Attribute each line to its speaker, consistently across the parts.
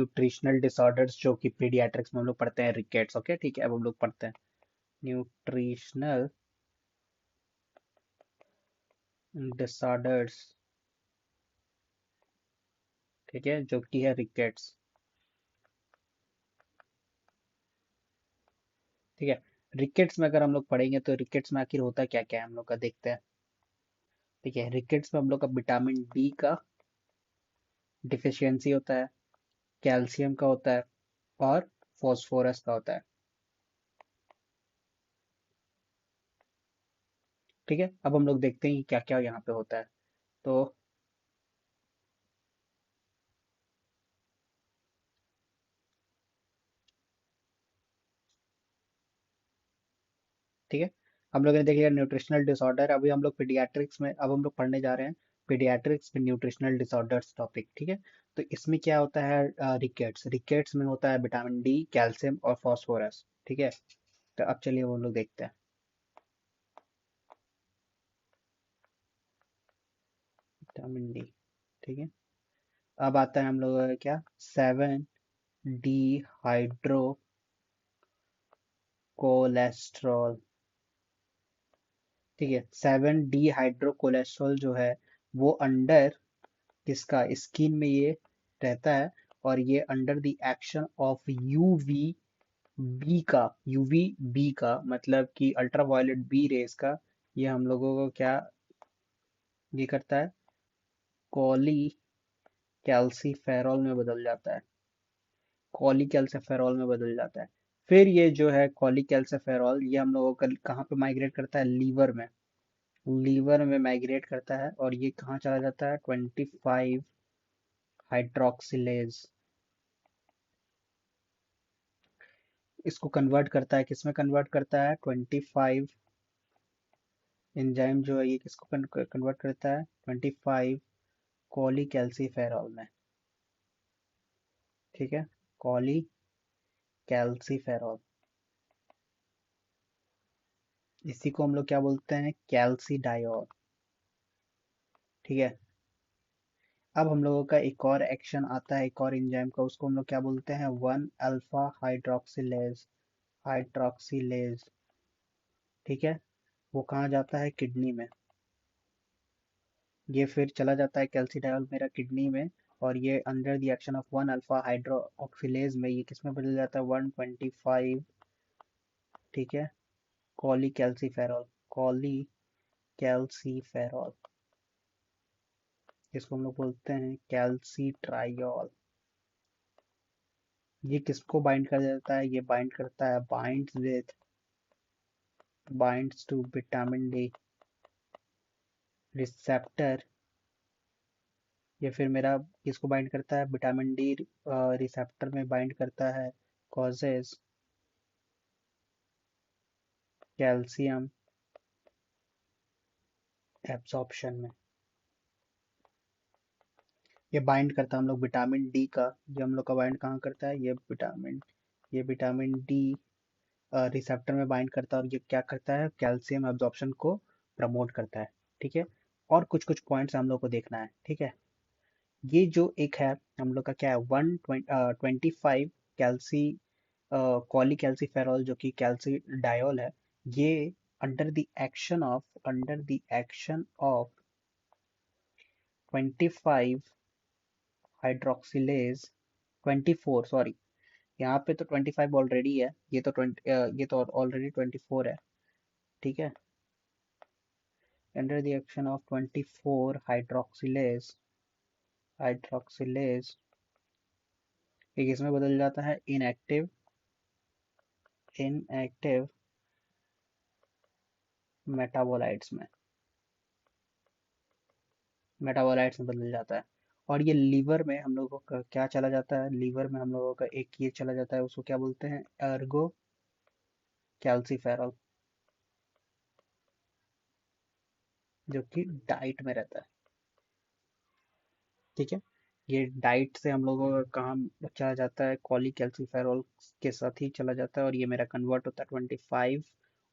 Speaker 1: Nutritional disorders जो कि paediatrics में हम लोग पढ़ते हैं, रिकेट्स। ओके ठीक है, अब हम लोग पढ़ते हैं न्यूट्रिशनल डिसऑर्डर्स, ठीक है, जो कि है रिकेट्स। ठीक है, रिकेट्स में अगर हम लोग पढ़ेंगे तो रिकेट्स में आखिर होता क्या क्या है हम लोग का देखते हैं। ठीक है, रिकेट्स में हम लोग का विटामिन डी का डिफिशियंसी होता है, कैल्शियम का होता है और फॉस्फोरस का होता है। ठीक है, अब हम लोग देखते हैं कि क्या क्या यहाँ पे होता है। तो ठीक है, हम लोगों ने देख लिया न्यूट्रिशनल डिसऑर्डर। अभी हम लोग पीडियाट्रिक्स में, अब हम लोग पढ़ने जा रहे हैं पीडियाट्रिक्स में न्यूट्रिशनल डिसऑर्डर्स टॉपिक। ठीक है, तो इसमें क्या होता है, रिकेट्स, रिकेट्स में होता है विटामिन डी, कैल्शियम और फास्फोरस। ठीक है, तो अब चलिए वो लोग देखते हैं। विटामिन डी, ठीक है, अब आता है हम लोग का क्या, 7 डिहाइड्रो कोलेस्ट्रॉल। ठीक है, 7 डिहाइड्रो कोलेस्ट्रॉल जो है वो अंडर किसका, स्किन में ये रहता है, और ये under the action of UV B का, यूवी बी का मतलब कि अल्ट्रावायलेट बी रेस का, ये हम लोगों को क्या ये करता है, कॉली कैल्सीफेरॉल में बदल जाता है, कॉली कैल्सीफेरॉल में बदल जाता है। फिर ये जो है कॉली कैल्सीफेरॉल, ये हम लोगों का कहाँ पे माइग्रेट करता है, लीवर में, लीवर में माइग्रेट करता है, और ये कहाँ चला जाता है, 25 हाइड्रोक्सिलेज, इसको कन्वर्ट करता है, किसमें कन्वर्ट करता है, 25 एंजाइम जो है ये किसको कन्वर्ट करता है, 25 कॉलीकैल्सीफेरॉल में। ठीक है, कॉलीकैल्सीफेरॉल, इसी को हम लोग क्या बोलते हैं, कैल्सीडायोल। ठीक है, अब हम लोगों का एक और एक्शन आता है, एक और एंजाइम का, उसको हम लोग क्या बोलते हैं, 1 अल्फा हाइड्रोक्सिलेज, हाइड्रोक्सिलेज। ठीक है, वो कहाँ जाता है, किडनी में, ये फिर चला जाता है कैल्सिडायोल मेरा किडनी में, और ये under the action of 1 alpha hydroxylase में ये किस में बदल जाता है, 125। ठीक है, कॉली कैल्सीफेरॉल, कॉली कैल्सीफेरॉल, इसको हम लोग बोलते हैं कैल्सीट्राइयोल। ये किसको बाइंड कर देता है, ये बाइंड करता है, binds to vitamin D receptor. ये फिर मेरा किसको बाइंड करता है, विटामिन डी रिसेप्टर में बाइंड करता है, कॉजेज कैल्शियम एब्जॉर्प्शन में। ये बाइंड करता है हम लोग विटामिन डी का, ये हम लोग का बाइंड कहाँ करता है, ये विटामिन डी रिसेप्टर में बाइंड करता है, और ये क्या करता है, कैल्शियम एब्जॉर्प्शन को प्रमोट करता है। ठीक है, और कुछ कुछ पॉइंट्स हम लोग को देखना है। ठीक है, ये जो एक है हम लोग का क्या है, 125 कैल्सी कॉली कैल्सीफेरॉल जो कि कैल्सी डायोल है, ये under the action of 25 hydroxylase, 24 sorry, यहाँ पे तो 25 ऑलरेडी है, ये तो 20, ये तो ऑलरेडी 24 है। ठीक है, under the action of 24 hydroxylase ये किसमें बदल जाता है, इनएक्टिव मेटाबोलाइट्स में, मेटाबोलाइट्स में बदल जाता है। और ये लीवर में हम लोगों का क्या चला जाता है, लीवर में हम लोगों का एक ये चला जाता है, उसको क्या बोलते हैं, एर्गो कैल्सीफेरॉल, जो कि डाइट में रहता है। ठीक है, ये डाइट से हम लोगों का काम चला जाता है, कॉली कैल्सीफेरॉल के साथ ही चला जाता है, और ये मेरा कन्वर्ट होता है 25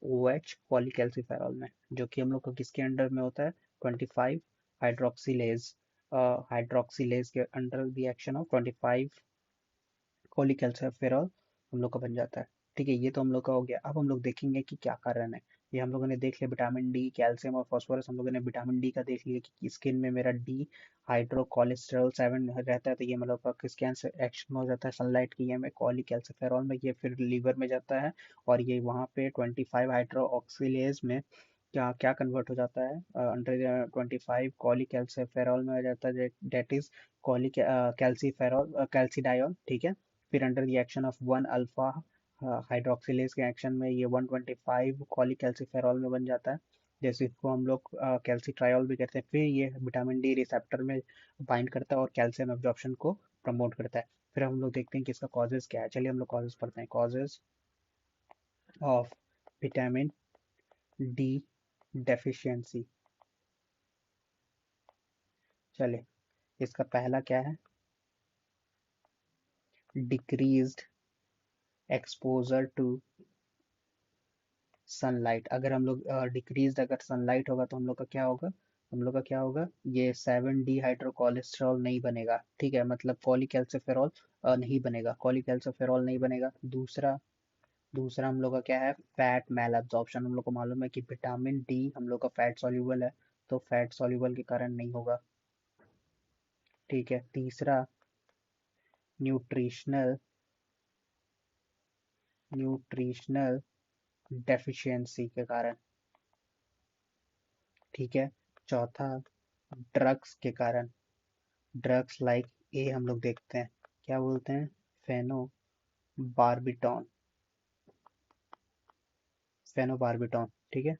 Speaker 1: OH कॉली कैल्सीफेरॉल में, जो कि हम लोग को किसके अंडर में होता है, 25 हाइड्रोक्सिलेज, हाइड्रोक्सिलेज के अंडर द एक्शन ऑफ 25 कॉलीकैल्सिफेरॉल हम लोग का बन जाता है। ठीक है, ये तो हम लोग का हो गया। अब हम लोग देखेंगे कि क्या कारण है। ये हम लोगों ने देख लिया विटामिन डी, कैल्शियम और फास्फोरस। हम लोगों ने विटामिन डी का देख लिया कि स्किन में मेरा डी हाइड्रो कोलेस्टेरॉल 7 रहता है, तो ये मतलब आपका स्किन से एक्शन हो जाता है सनलाइट की, ये में कॉलीकैल्सिफेरॉल में, ये फिर लीवर में जाता है और ये वहाँ पे 25 हाइड्रो ऑक्सीलेज में क्या क्या कन्वर्ट हो जाता है, अंडर 25 कॉलीकैल्सिफेरॉल में आ जाता है, डेट इज कॉली कैल्सीफेरॉल कैल्सीडायोल। ठीक है, फिर under the action of 1 alpha hydroxylase के एक्शन में ये 125 कॉलीकैल्सीफेरॉल में बन जाता है, जैसे इसको हम लोग कैल्सीट्रायोल भी कहते हैं। फिर ये विटामिन डी रिसेप्टर में बाइंड करता है और कैल्शियम एब्जॉर्प्शन को प्रमोट करता है। फिर हम लोग देखते हैं कि इसका कॉजेज क्या है। चलिए हम लोग कॉजेज पढ़ते हैं। Causes of vitamin D deficiency. चलिए, इसका पहला क्या है, डिक्रीज्ड एक्सपोजर टू सनलाइट। अगर हम लोग डिक्रीज अगर सनलाइट होगा तो हम लोग का क्या होगा, हम लोग का क्या होगा, ये 7 डी हाइड्रो कोलेस्ट्रॉल नहीं बनेगा। ठीक है, मतलब कॉलीकैल्सिफेरॉल नहीं बनेगा, कॉलीकैल्सिफेरॉल नहीं बनेगा। दूसरा दूसरा हम लोग का क्या है, फैट मेल एब्जॉर्प्शन। हम लोग को मालूम है कि विटामिन डी हम लोग का फैट सॉल्यूबल है, तो फैट सॉल्यूबल के कारण नहीं होगा। ठीक है, तीसरा न्यूट्रिशनल न्यूट्रिशनल डेफिशिएंसी के कारण। ठीक है, चौथा ड्रग्स के कारण। ड्रग्स लाइक ए हम लोग देखते हैं, क्या बोलते हैं, फेनो बारबिटॉन, फेनोबारबिटॉन। ठीक है,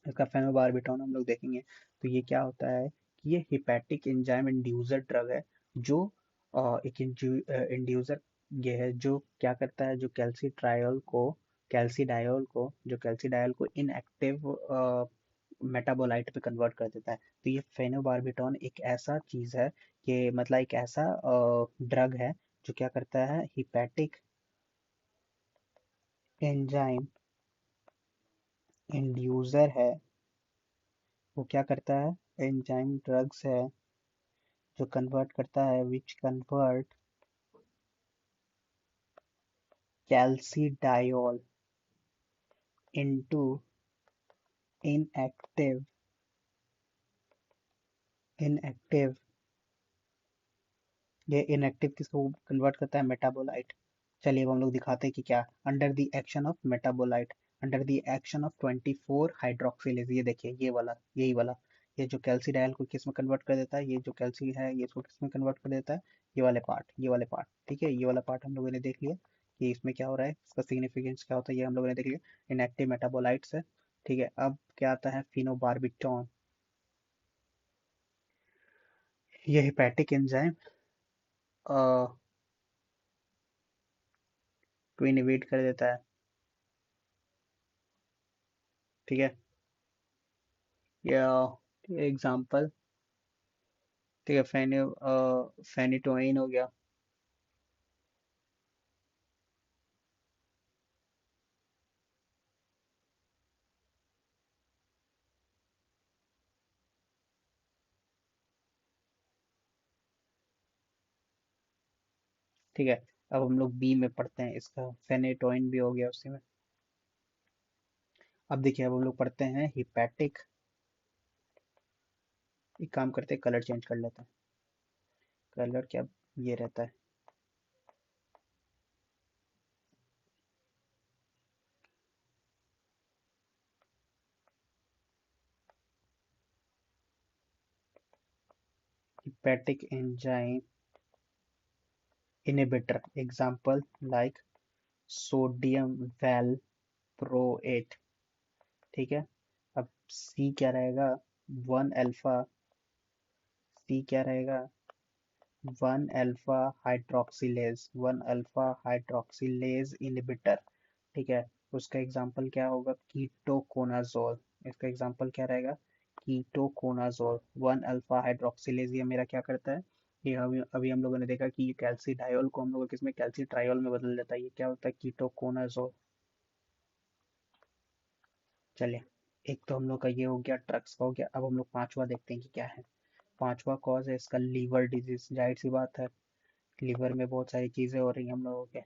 Speaker 1: इसका फेनोबारबिटॉन हम लोग देखेंगे। तो ये क्या होता है कि ये हिपैटिक एंजाइम इंड्यूसर ड्रग है, जो एक इंड्यूसर ये है जो क्या करता है, जो कैल्सीडायोल को इनएक्टिव मेटाबोलाइट पे कन्वर्ट कर देता है। तो ये फेनोबारबिटॉन एक ऐसा चीज है कि मतलब एक ऐसा ड्रग है जो क्या करता है, हिपैटिक एंजाइम इंड्यूसर है। वो क्या करता है, एंजाइम ड्रग्स है जो कन्वर्ट करता है, which convert calcidiol into inactive inactive ये इनएक्टिव किसको कन्वर्ट करता है, मेटाबोलाइट। चलिए अब हम लोग दिखाते हैं कि क्या, under the action of metabolite, under the action of 24 hydroxylase. ये देखिए, ये वाला, यही वाला, ये जो कैल्सीडायल को किस में कन्वर्ट कर देता है, ये जो कैल्सी है ये इसको किस में कन्वर्ट कर देता है, ये वाले पार्ट। ठीक है, ये वाला पार्ट हम लोगों ने देख लिया कि इसमें क्या हो रहा है, इसका सिग्निफिकेंस क्या होता है, ये हम लोगों ने देख लिया, इनएक्टिव मेटाबोलाइट्स है। ठीक है, अब क्या आता है, फिनोबार्बिटॉन। ये हेपेटिक एंजाइम को इनहिबिट कर देता है। ठीक है, या एग्जाम्पल, ठीक है, फेनिटोइन हो गया। ठीक है, अब हम लोग बी में पढ़ते हैं, इसका फेनेटोइन भी हो गया उसी में। अब देखिए, अब हम लोग पढ़ते हैं हिपैटिक, एक काम करते हैं, कलर चेंज कर लेते हैं। कलर क्या, ये रहता है, hepatic enzyme inhibitor, example like sodium valproate. ठीक है, अब सी क्या रहेगा, वन अल्फा, सी क्या रहेगा, 1 अल्फा हाइड्रोक्सिलेज इनहिबिटर। ठीक है, उसका एग्जांपल क्या होगा, कीटोकोनाजोल। इसका एग्जांपल क्या रहेगा, कीटोकोनाजोल। 1 अल्फा हाइड्रोक्सिलेज ये मेरा क्या करता है, ये अभी हम लोगों ने देखा कि ये कैल्सीडायोल को हम लोग किसमें, कैल्सीट्रायोल में बदल देता है। ये क्या होता है, कीटोकोनाजोल। चलिए, एक तो हम लोग का ये हो गया, ड्रग्स का हो गया। अब हम लोग पांचवा देखते हैं कि क्या है। पांचवा कॉज है इसका लीवर डिजीज, जाहिर सी बात है, लीवर में बहुत सारी चीजें हो रही हैं हम लोगों के।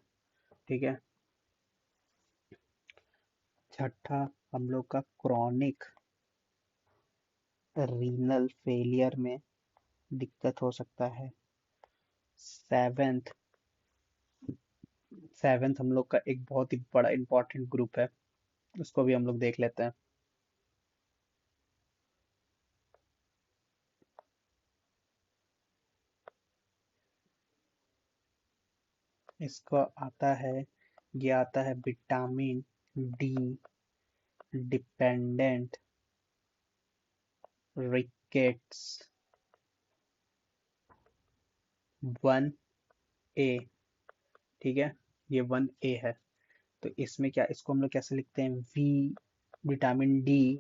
Speaker 1: ठीक है। छठा हम लोग का क्रॉनिक रीनल फेलियर में दिक्कत हो सकता है। सेवेंथ सेवेंथ हम लोग का एक बहुत ही बड़ा इंपॉर्टेंट ग्रुप है, उसको भी हम लोग देख लेते हैं। इसको आता है, ये आता है vitamin D dependent rickets 1A। ठीक है, ये 1A है। तो इसमें क्या, इसको हम लोग कैसे लिखते हैं, वी vitamin D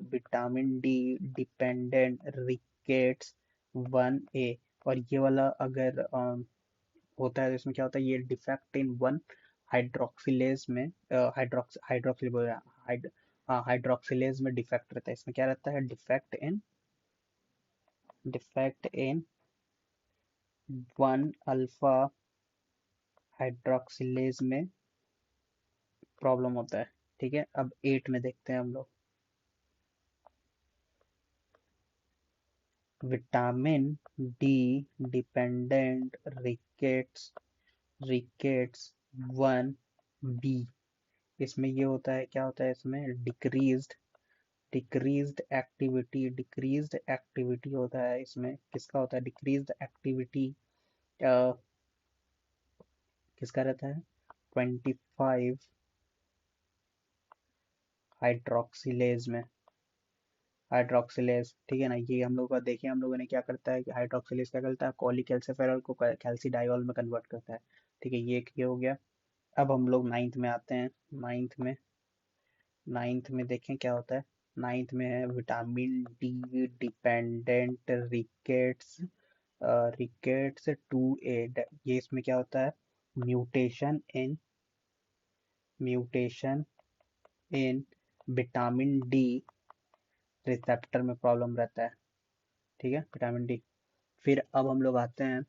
Speaker 1: dependent rickets 1A। और ये वाला अगर होता है तो इसमें क्या होता है, ये डिफेक्ट इन वन हाइड्रोक्सिलेज में हाइड्रोक्सिल बोल रहा है, हाइड्रोक्सिलेज में डिफेक्ट रहता है। इसमें क्या रहता है, defect in one alpha hydroxylase में प्रॉब्लम होता है। ठीक है, अब 8 में देखते हैं हम लोग। Vitamin D dependent rickets 1B। इसमें ये होता है, क्या होता है इसमें, डिक्रीज्ड एक्टिविटी होता है इसमें। किसका होता है डिक्रीज्ड एक्टिविटी, किसका रहता है, 25 हाइड्रोक्सिलेज में। हाइड्रोक्सिलेज, ठीक है ना, ये हम लोग का देखिए, हम लोगों ने क्या करता है कि हाइड्रोक्सिलेज क्या करता है, कॉलीकैल्सिफेरॉल को कैल्सिडाइल में कन्वर्ट करता है। ठीक है, ये एक ये हो गया। अब हम लोग नाइन्थ में आते हैं। नाइन्थ में देखें क्या होता है। नाइन्थ में है vitamin D dependent rickets 2A। ये इसमें क्या होता है, mutation in mutation in vitamin D receptor में प्रॉब्लम रहता है। ठीक है, विटामिन डी। फिर अब हम लोग आते हैं,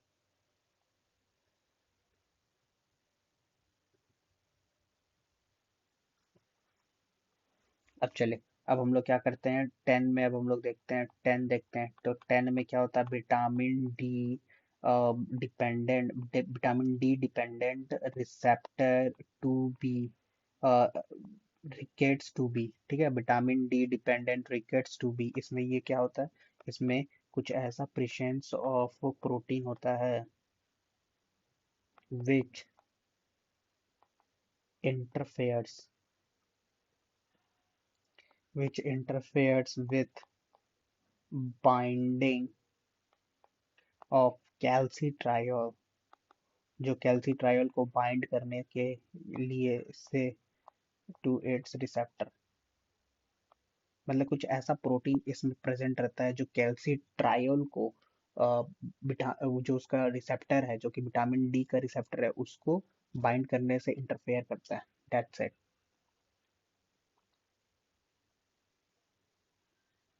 Speaker 1: अब चले, अब हम लोग क्या करते हैं 10 में, अब हम लोग देखते हैं 10 देखते हैं। तो 10 में क्या होता है, vitamin D dependent receptor 2B rickets 2B। ठीक है, vitamin D dependent rickets 2B, इसमें ये क्या होता है, इसमें कुछ ऐसा प्रेजेंस ऑफ प्रोटीन होता है विच इंटरफेयर्स with बाइंडिंग ऑफ कैल्सिट्रायोल, जो कैल्सिट्रायोल को बाइंड करने के लिए से टू इट्स रिसेप्टर। मतलब कुछ ऐसा प्रोटीन इसमें प्रेजेंट रहता है जो कैल्सिट्रायोल को जो उसका रिसेप्टर है, जो कि विटामिन डी का रिसेप्टर है, उसको बाइंड करने से इंटरफेयर करता है। That's it.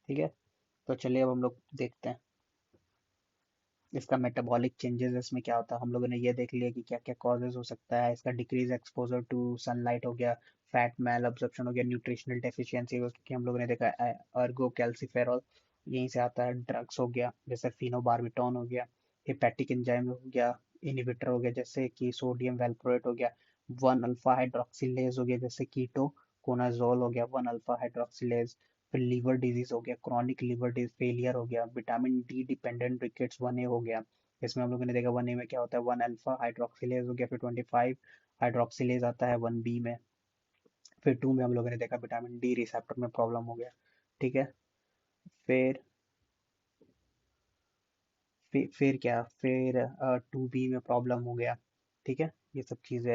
Speaker 1: ठीक है, तो चलिए अब हम लोग देखते हैं इसका मेटाबॉलिक चेंजेस, इसमें क्या होता है। हम लोगों ने ये देख लिया कि क्या क्या कॉजेज हो सकता है इसका। डिक्रीज एक्सपोजर टू सनलाइट हो गया, फैट मेल अब्जॉर्प्शन हो गया, न्यूट्रिशनल डेफिशिएंसी की हम लोगों ने देखा, अर्गो कैल्सिफेरॉल यहीं से आता है। ड्रग्स हो गया जैसे फिनोबार्बिटॉन हो गया, हेपेटिक एंजाइम हो गया, इनिबिटर हो गया जैसे कि सोडियम वेलप्रोएट हो गया, वन अल्फा हाइड्रोक्सिलेज हो गया जैसे कीटो कोनाजोल हो गया, वन अल्फा हाइड्रोक्सिलेज। फिर लीवर डिजीज हो गया, क्रॉनिक लीवर डिजीज फेलियर हो गया, vitamin D dependent rickets 1A हो गया। इसमें हम लोगों ने देखा 1A में क्या होता है, वन अल्फा हाइड्रोक्सिलेज हो गया। फिर 25 हाइड्रोक्सिलेज आता है 1B में। फिर 2 में हम लोगों ने देखा विटामिन डी रिसेप्टर में प्रॉब्लम हो गया। ठीक है, फिर फिर क्या, फिर 2B में प्रॉब्लम हो गया। ठीक है, ये सब चीज़ें